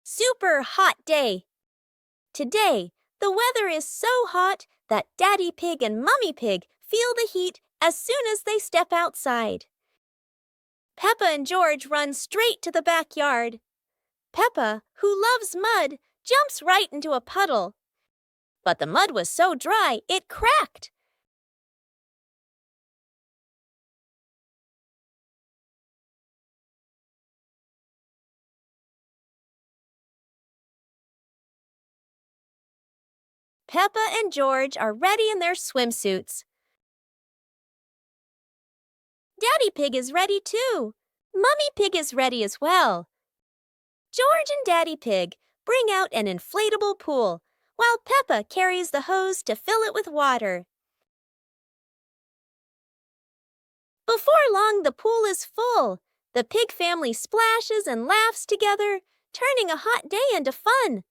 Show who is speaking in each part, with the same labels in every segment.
Speaker 1: super hot day. Today, the weather is so hot that Daddy Pig and Mummy Pig feel the heat as soon as they step outside. Peppa and George run straight to the backyard. Peppa, who loves mud, jumps right into a puddle. But the mud was so dry, it cracked. Peppa and George are ready in their swimsuits. Daddy Pig is ready too. Mummy Pig is ready as well. George and Daddy Pig bring out an inflatable pool, while Peppa carries the hose to fill it with water. Before long, the pool is full. The pig family splashes and laughs together, turning a hot day into fun.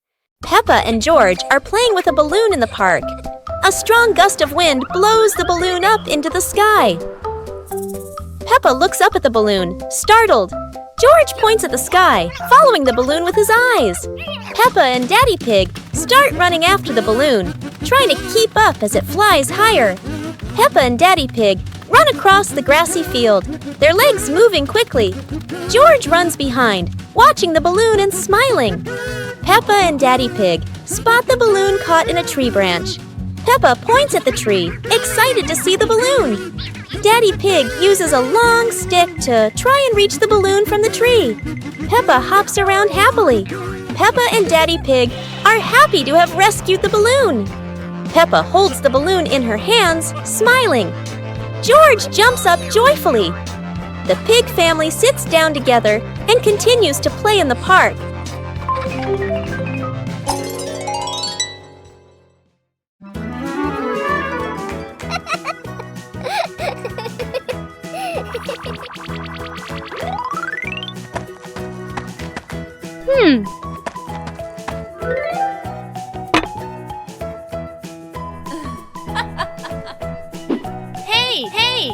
Speaker 1: Peppa and George are playing with a balloon in the park. A strong gust of wind blows the balloon up into the sky. Peppa looks up at the balloon, startled. George points at the sky, following the balloon with his eyes. Peppa and Daddy Pig start running after the balloon, trying to keep up as it flies higher. Peppa and Daddy Pig run across the grassy field, their legs moving quickly. George runs behind, watching the balloon and smiling. Peppa and Daddy Pig spot the balloon caught in a tree branch. Peppa points at the tree, excited to see the balloon. Daddy Pig uses a long stick to try and reach the balloon from the tree. Peppa hops around happily. Peppa and Daddy Pig are happy to have rescued the balloon. Peppa holds the balloon in her hands, smiling. George jumps up joyfully. The pig family sits down together and continues to play in the park. Hey!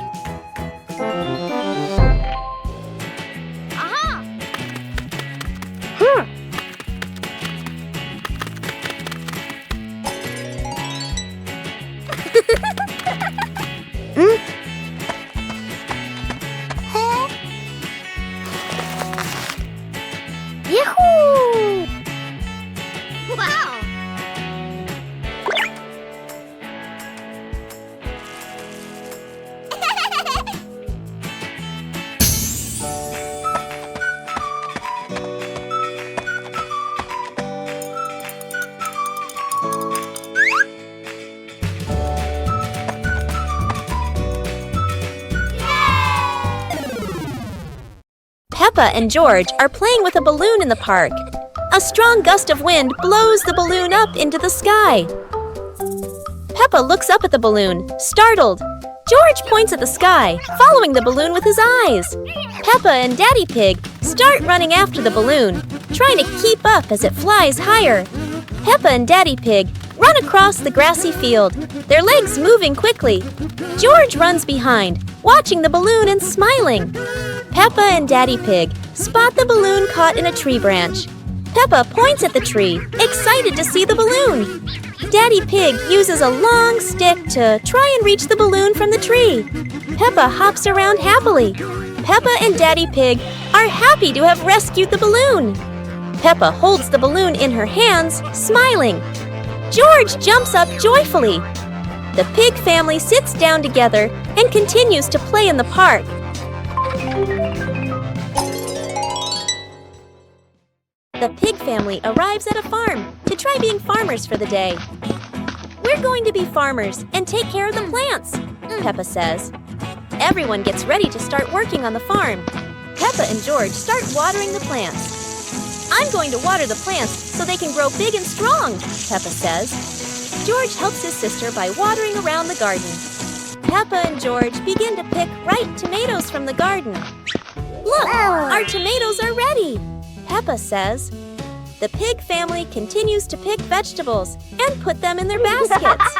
Speaker 1: Aha! Yahoo! Wow! Peppa and George are playing with a balloon in the park. A strong gust of wind blows the balloon up into the sky. Peppa looks up at the balloon, startled. George points at the sky, following the balloon with his eyes. Peppa and Daddy Pig start running after the balloon, trying to keep up as it flies higher. Peppa and Daddy Pig run across the grassy field, their legs moving quickly. George runs behind, watching the balloon and smiling. Peppa and Daddy Pig spot the balloon caught in a tree branch. Peppa points at the tree, excited to see the balloon. Daddy Pig uses a long stick to try and reach the balloon from the tree. Peppa hops around happily. Peppa and Daddy Pig are happy to have rescued the balloon. Peppa holds the balloon in her hands, smiling. George jumps up joyfully. The pig family sits down together and continues to play in the park. The pig family arrives at a farm to try being farmers for the day. We're going to be farmers and take care of the plants, Peppa says. Everyone gets ready to start working on the farm. Peppa and George start watering the plants. I'm going to water the plants so they can grow big and strong, Peppa says. George helps his sister by watering around the garden. Peppa and George begin to pick ripe tomatoes from the garden. Look, our tomatoes are ready, Peppa says. The pig family continues to pick vegetables and put them in their baskets.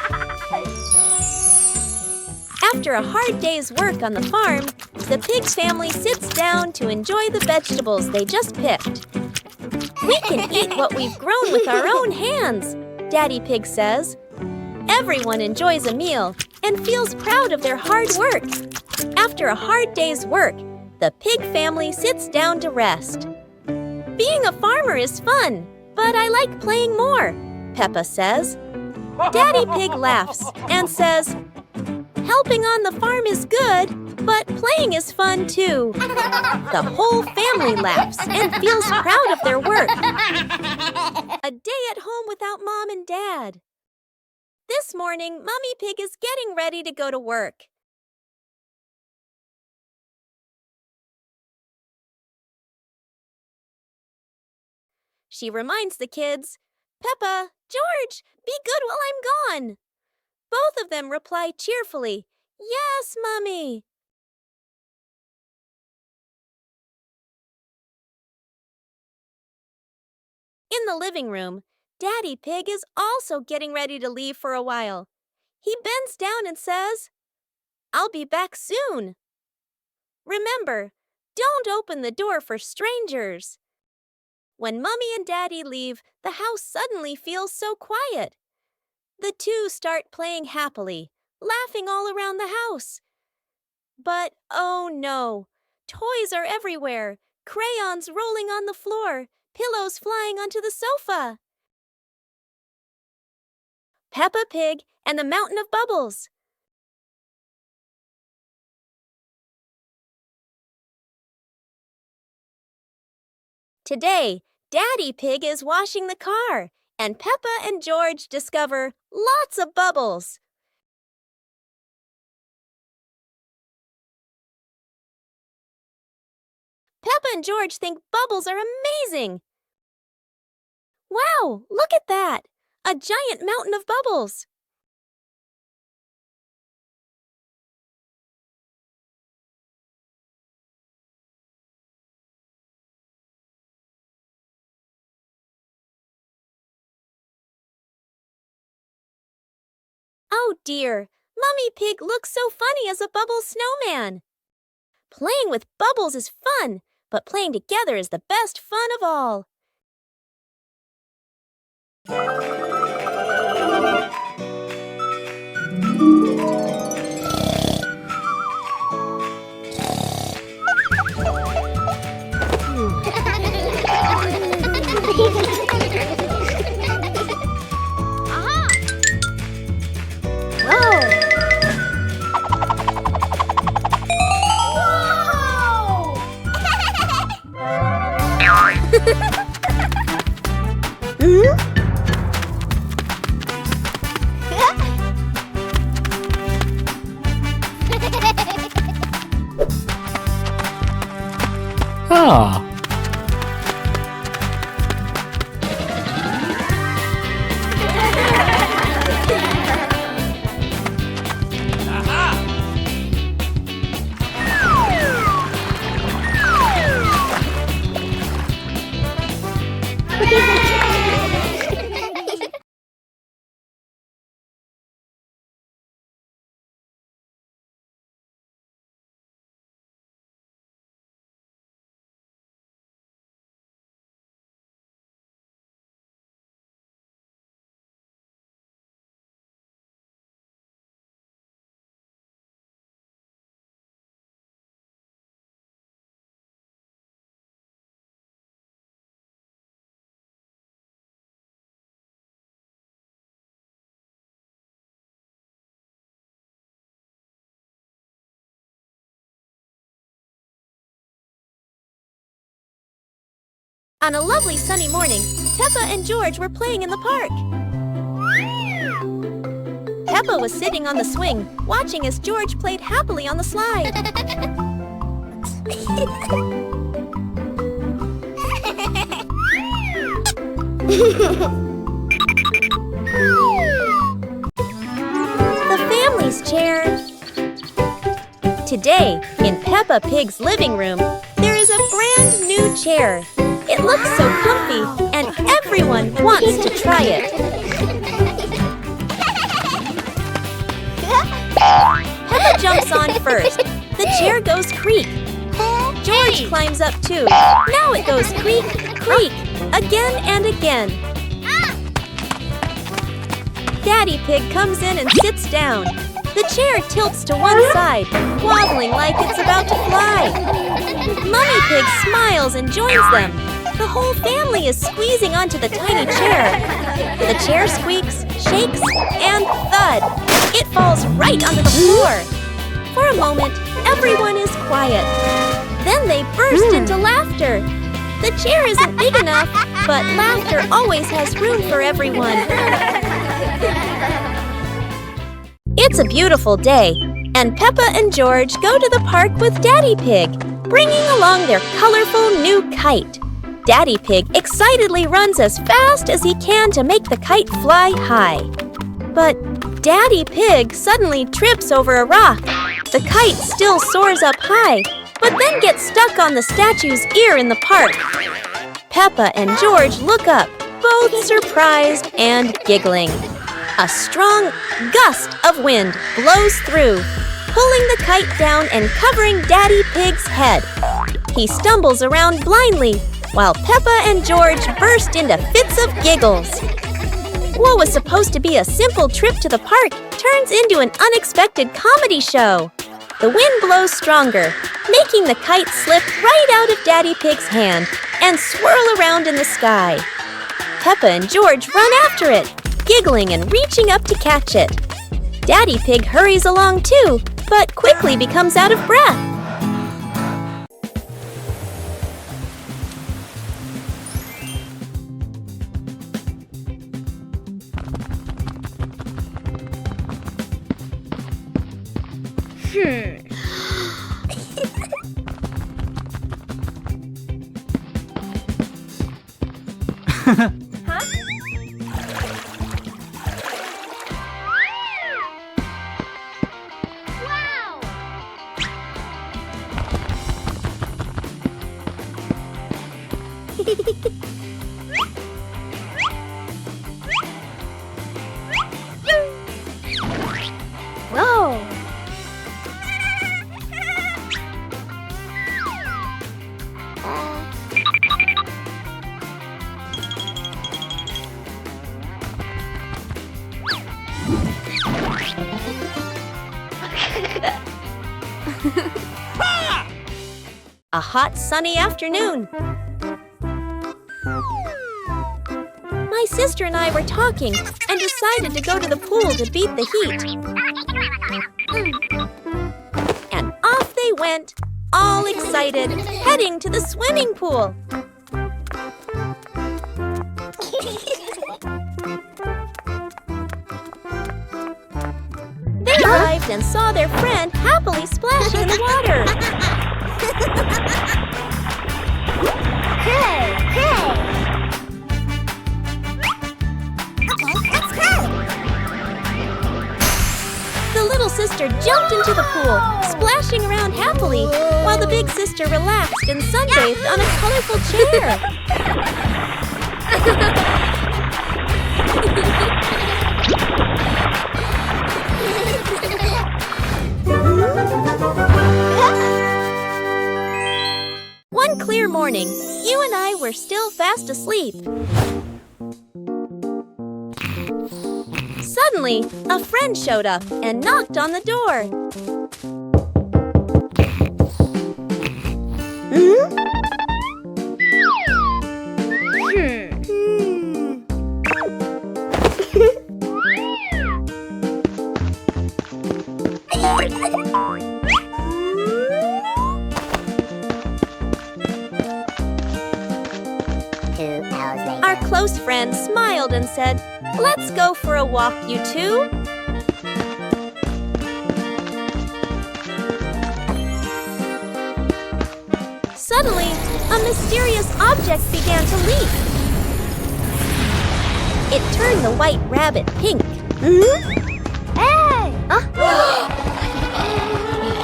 Speaker 1: After a hard day's work on the farm, the pig family sits down to enjoy the vegetables they just picked. We can eat what we've grown with our own hands," Daddy Pig says. Everyone enjoys a meal and feels proud of their hard work. After a hard day's work, the pig family sits down to rest. "Being a farmer is fun, but I like playing more," Peppa says. Daddy Pig laughs and says, "Helping on the farm is good, but playing is fun too." The whole family laughs and feels proud of their work. A day at home without Mom and Dad. This morning, Mummy Pig is getting ready to go to work. She reminds the kids, "Peppa, George, be good while I'm gone." Both of them reply cheerfully, "Yes, Mummy." In the living room, Daddy Pig is also getting ready to leave for a while. He bends down and says, "I'll be back soon." Remember, don't open the door for strangers. When Mummy and Daddy leave, the house suddenly feels so quiet. The two start playing happily, laughing all around the house. But oh no, toys are everywhere, crayons rolling on the floor, pillows flying onto the sofa. Peppa Pig and the Mountain of Bubbles. Today, Daddy Pig is washing the car, and Peppa and George discover lots of bubbles. Peppa and George think bubbles are amazing. Wow, look at that! A giant mountain of bubbles. Oh dear, Mummy Pig looks so funny as a bubble snowman. Playing with bubbles is fun, but playing together is the best fun of all.
Speaker 2: Ah. On a lovely sunny morning, Peppa and George were playing in the park. Peppa was sitting on the swing, watching as George played happily on the slide. The family's chair. Today, in Peppa Pig's living room, there is a brand new chair. It looks so comfy, and everyone wants to try it. Peppa jumps on first. The chair goes creak. George climbs up too. Now it goes creak, creak.
Speaker 1: again and again. Daddy Pig comes in and sits down. The chair tilts to one side, wobbling like it's about to fly. Mummy Pig smiles and joins them. The whole family is squeezing onto the tiny chair. The chair squeaks, shakes, and thud. It falls right onto the floor. For a moment, everyone is quiet. Then they burst into laughter. The chair isn't big enough, but laughter always has room for everyone. It's a beautiful day, and Peppa and George go to the park with Daddy Pig, bringing along their colorful new kite. Daddy Pig excitedly runs as fast as he can to make the kite fly high. But Daddy Pig suddenly trips over a rock. The kite still soars up high, but then gets stuck on the statue's ear in the park. Peppa and George look up, both surprised and giggling. A strong gust of wind blows through, pulling the kite down and covering Daddy Pig's head. He stumbles around blindly, while Peppa and George burst into fits of giggles. What was supposed to be a simple trip to the park turns into an unexpected comedy show. The wind blows stronger, making the kite slip right out of Daddy Pig's hand and swirl around in the sky. Peppa and George run after it, giggling and reaching up to catch it. Daddy Pig hurries along too, but quickly becomes out of breath.
Speaker 2: Whoa!
Speaker 1: A hot, sunny afternoon. My sister and I were talking and decided to go to the pool to beat the heat. And off they went, all excited, heading to the swimming pool. They arrived and saw their friend happily splashing in the water.
Speaker 2: Hey! Hey! Let's go!
Speaker 1: The little sister jumped into the pool, splashing around happily, while the big sister relaxed and sunbathed on a colorful chair. One clear morning, you and I were still fast asleep. Suddenly, a friend showed up and knocked on the door. Our close friend smiled and said, "Let's go for a walk, you two." Suddenly, a mysterious object began to leap. It turned the white rabbit pink.
Speaker 2: Hey!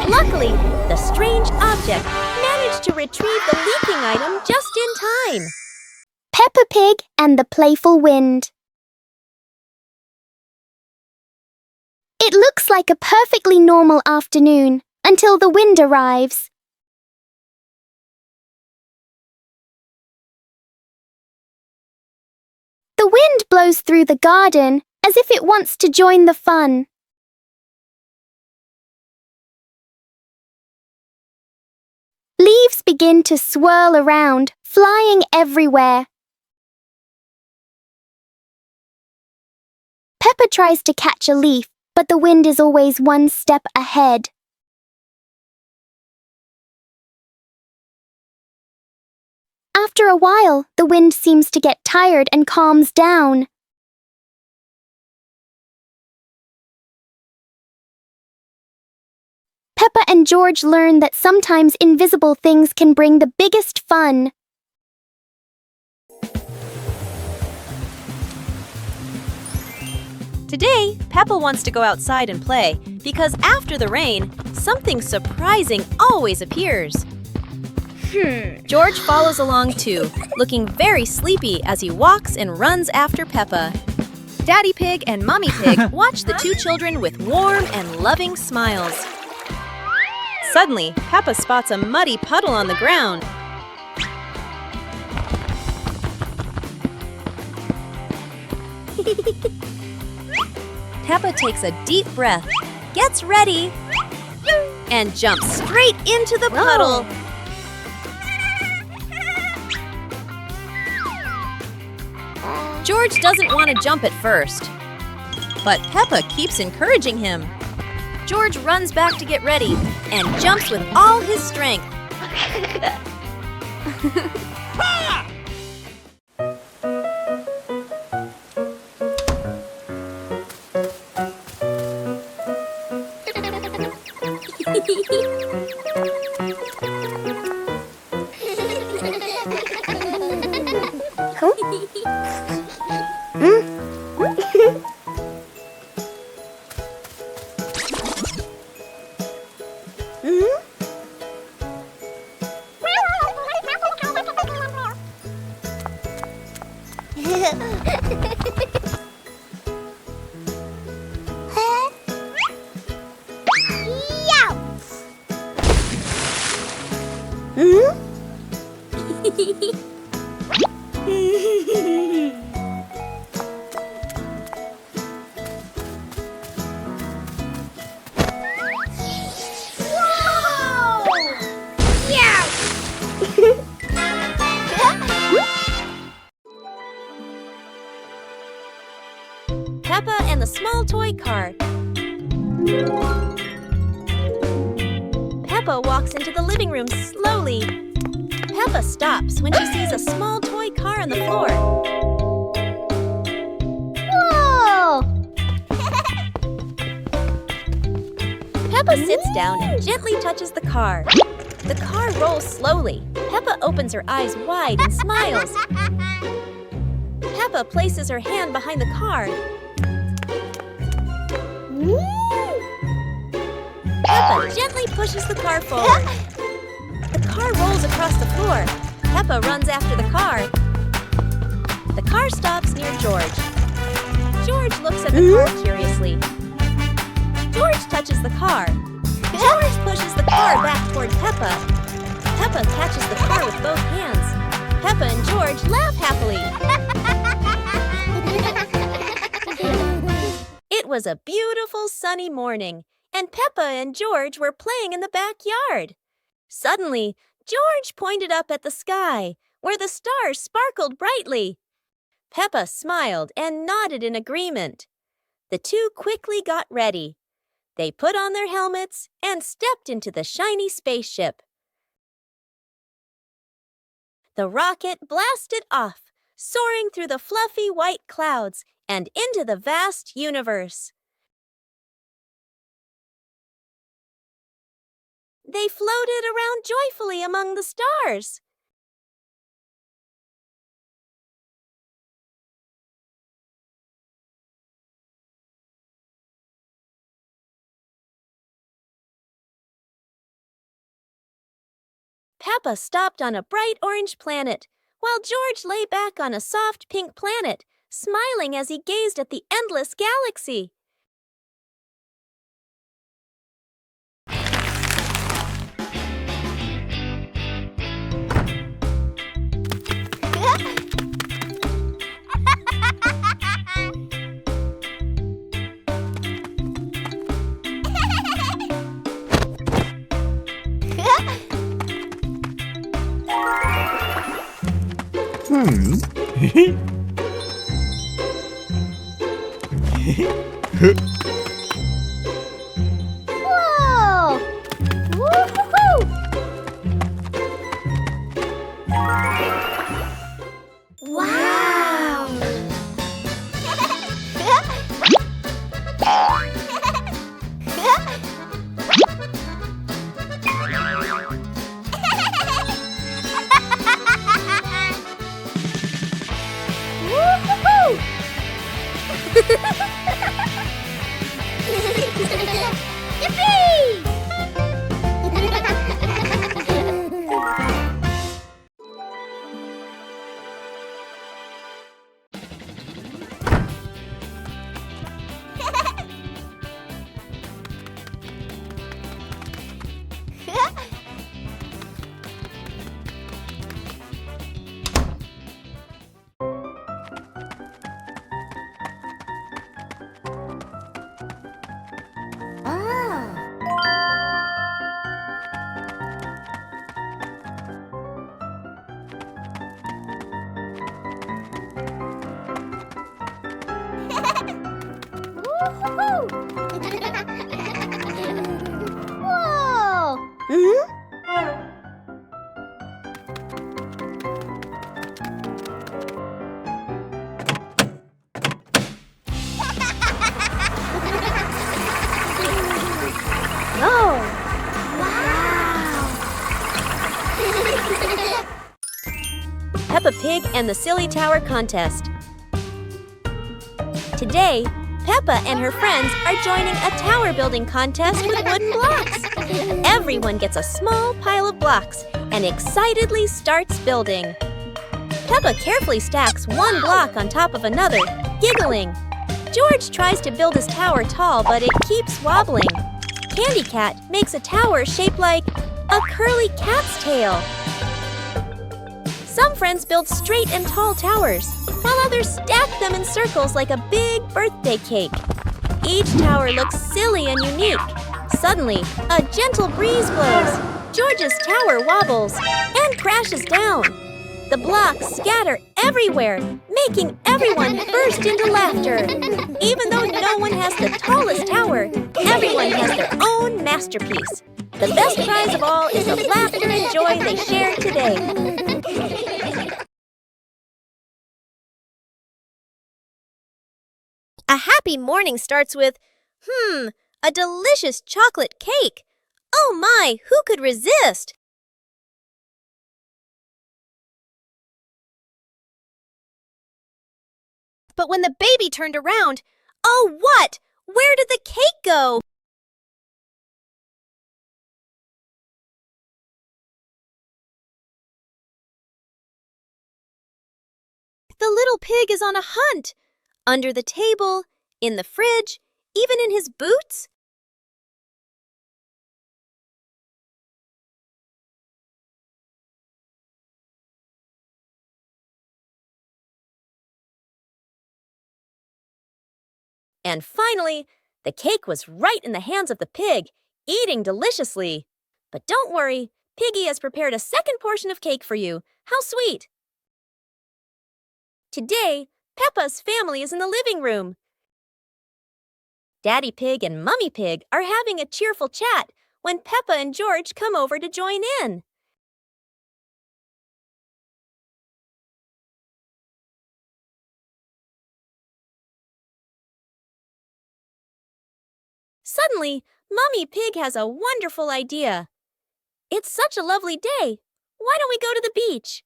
Speaker 1: Luckily, the strange object managed to retrieve the leaking item just in time.
Speaker 2: Peppa Pig and the Playful Wind. It looks like a perfectly normal afternoon until the wind arrives. The wind blows through the garden as if it wants to join the fun. Leaves begin to swirl around, flying everywhere. Peppa tries to catch a leaf, but the wind is always one step ahead. After a while, the wind seems to get tired and calms down. Peppa and George learn that sometimes invisible things can bring the biggest fun.
Speaker 1: Today, Peppa wants to go outside and play because after the rain, something surprising always appears. George follows along too, looking very sleepy as he walks and runs after Peppa. Daddy Pig and Mommy Pig watch the two children with warm and loving smiles. Suddenly, Peppa spots a muddy puddle on the ground. Peppa takes a deep breath, gets ready, and jumps straight into the puddle. George doesn't want to jump at first, but Peppa keeps encouraging him. George runs back to get ready and jumps with all his strength. Peppa and the small toy car. Peppa walks into the living room slowly. Peppa stops when she sees a small toy car on the floor.
Speaker 2: Whoa!
Speaker 1: Peppa sits down and gently touches the car. The car rolls slowly. Peppa opens her eyes wide and smiles. Peppa places her hand behind the car. Peppa gently pushes the car forward. The car rolls across the floor. Peppa runs after the car. The car stops near George. George looks at the car curiously. George touches the car. George pushes the car back toward Peppa. Peppa catches the car with both hands. Peppa and George laugh happily. It was a beautiful sunny morning, and Peppa and George were playing in the backyard. Suddenly, George pointed up at the sky, where the stars sparkled brightly. Peppa smiled and nodded in agreement. The two quickly got ready. They put on their helmets and stepped into the shiny spaceship. The rocket blasted off, soaring through the fluffy white clouds and into the vast universe. They floated around joyfully among the stars. Peppa stopped on a bright orange planet, while George lay back on a soft pink planet, smiling as he gazed at the endless galaxy.
Speaker 2: Whoa! Woo-hoo-hoo! Wow! Woo-hoo-hoo! Yippee! Whoa! No! Wow!
Speaker 1: Peppa Pig and the Silly Tower Contest. Today, Peppa and her friends are joining a tower building contest with wooden blocks. Everyone gets a small pile of blocks and excitedly starts building. Peppa carefully stacks one block on top of another, giggling. George tries to build his tower tall, but it keeps wobbling. Candy Cat makes a tower shaped like a curly cat's tail. Some friends build straight and tall towers, while others stack them in circles like a big birthday cake. Each tower looks silly and unique. Suddenly, a gentle breeze blows. George's tower wobbles and crashes down. The blocks scatter everywhere, making everyone burst into laughter. Even though no one has the tallest tower, everyone has their own masterpiece. The best prize of all is the laughter and joy they share today. A happy morning starts with, a delicious chocolate cake. Oh my, who could resist? But when the baby turned around, oh what? Where did the cake go? The little pig is on a hunt. Under the table, in the fridge, even in his boots? And finally, the cake was right in the hands of the pig, eating deliciously. But don't worry, Piggy has prepared a second portion of cake for you. How sweet! Today, Peppa's family is in the living room. Daddy Pig and Mummy Pig are having a cheerful chat when Peppa and George come over to join in. Suddenly, Mummy Pig has a wonderful idea. It's such a lovely day. Why don't we go to the beach?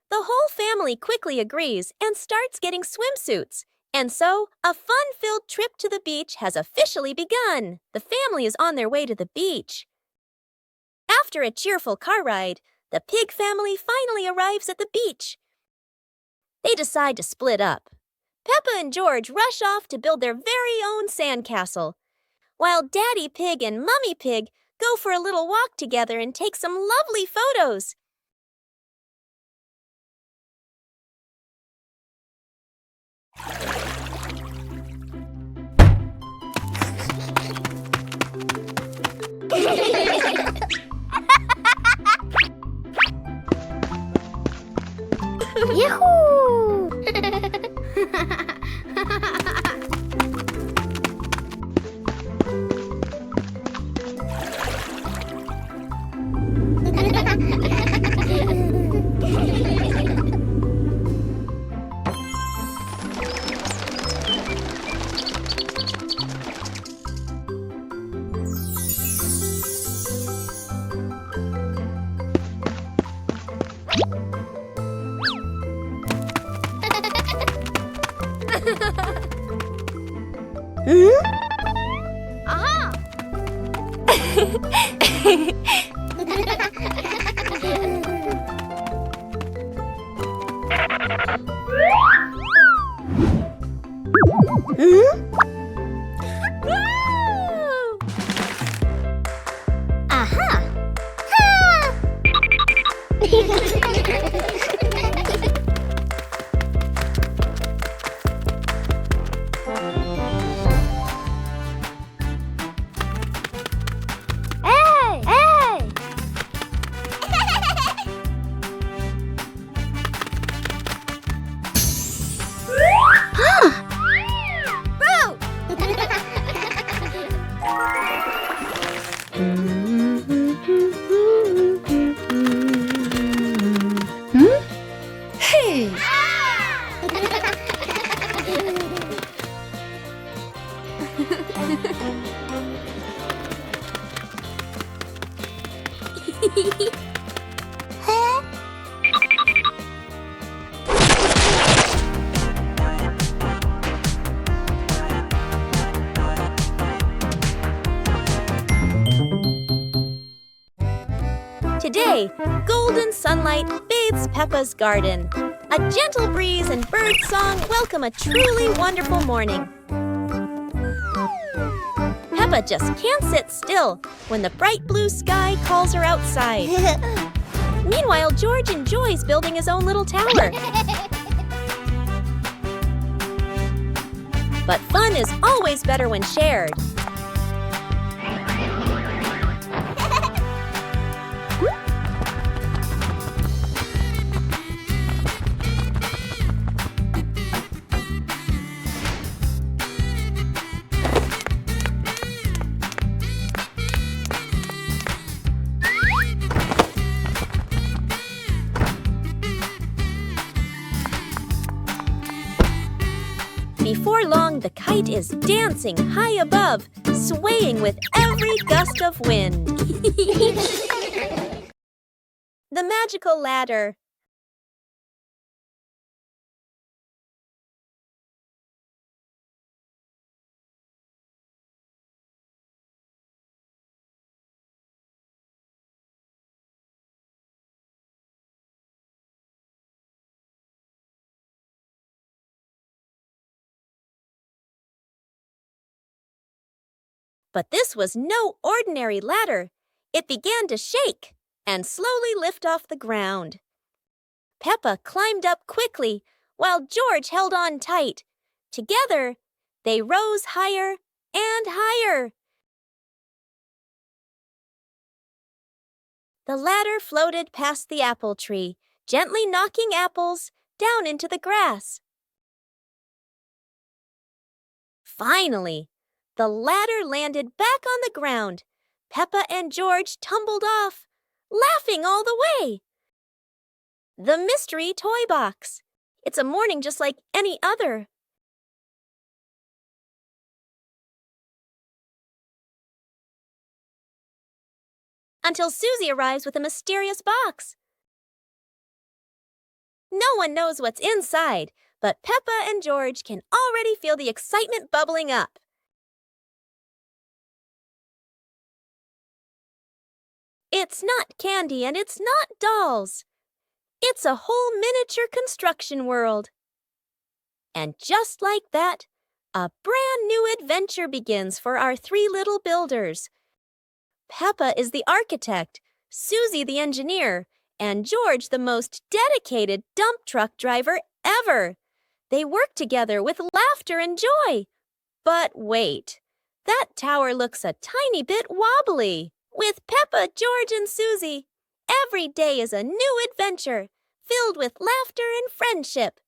Speaker 1: The whole family quickly agrees and starts getting swimsuits. And so, a fun-filled trip to the beach has officially begun. The family is on their way to the beach. After a cheerful car ride, the pig family finally arrives at the beach. They decide to split up. Peppa and George rush off to build their very own sandcastle, while Daddy Pig and Mummy Pig go for a little walk together and take some lovely photos.
Speaker 2: Yahoo! Aha! Aha! Hey! Hey! Boo!
Speaker 1: Hey!
Speaker 2: Today, golden sunlight bathes Peppa's garden. A gentle breeze and bird song welcome a truly wonderful morning. Peppa just can't sit still when the bright blue sky calls her outside. Meanwhile, George enjoys building his own little tower. But fun is always better when shared. Before long, the kite is dancing high above, swaying with every gust of wind. The magical ladder. But this was no ordinary ladder. It began to shake and slowly lift off the ground. Peppa climbed up quickly while George held on tight. Together, they rose higher and higher. The ladder floated past the apple tree, gently knocking apples down into the grass. Finally, the ladder landed back on the ground. Peppa and George tumbled off, laughing all the way. The mystery toy box. It's a morning just like any other. Until Susie arrives with a mysterious box. No one knows what's inside, but Peppa and George can already feel the excitement bubbling up. It's not candy and it's not dolls. It's a whole miniature construction world. And just like that, a brand new adventure begins for our three little builders. Peppa is the architect, Susie the engineer, and George the most dedicated dump truck driver ever. They work together with laughter and joy. But wait, that tower looks a tiny bit wobbly. With Peppa, George, and Susie, every day is a new adventure filled with laughter and friendship.